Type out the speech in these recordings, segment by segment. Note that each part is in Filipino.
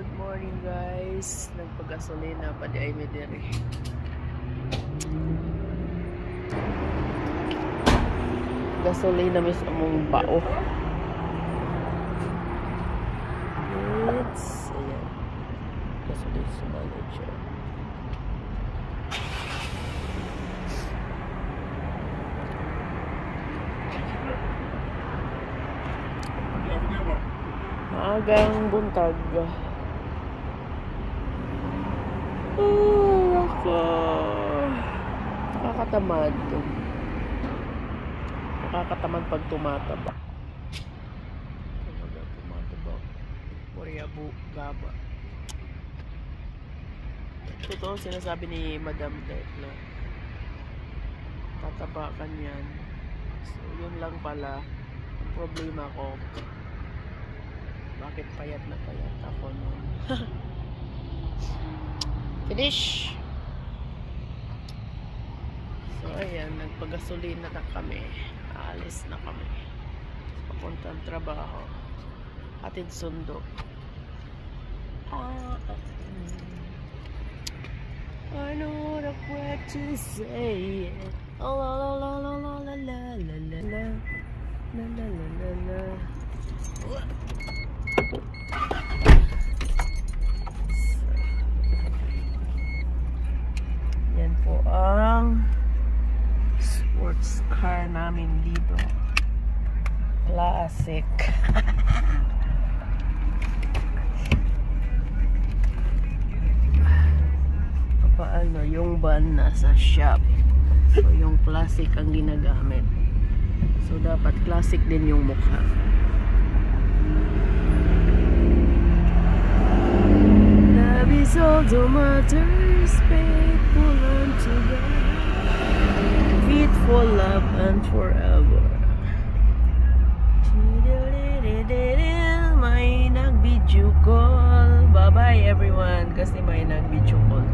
Good morning guys. Nagpagasolina pa di ay medere. Gasolina mis among bao. It's ayan. Gasolina sa manager. Maagang buntag. Nakakatamad. Nakakatamad pag tumataba. Tumataba. Poriabu gaba. Totoo sinasabi ni Madam Tet na tataba ka niyan. So yun lang pala ang problema ko. Bakit payat na payat ako nun? Finish! So ayan, nagpagasolina na kami. Aalis na kami. Papuntang trabaho. Atid sundo. I know what to say. Oh la la la la la la la la la la la la la la. Yan po ang sports car namin dito. Classic. Paano yung van nasa shop. So yung classic ang ginagamit. So dapat classic din yung mukha. Love is all that matters, faithful and together, fit for love and forever. May nag-video call. Bye-bye everyone kasi may nag-video call.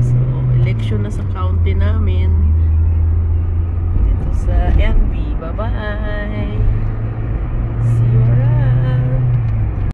So, election na sa county namin dito sa NB. Bye-bye. See you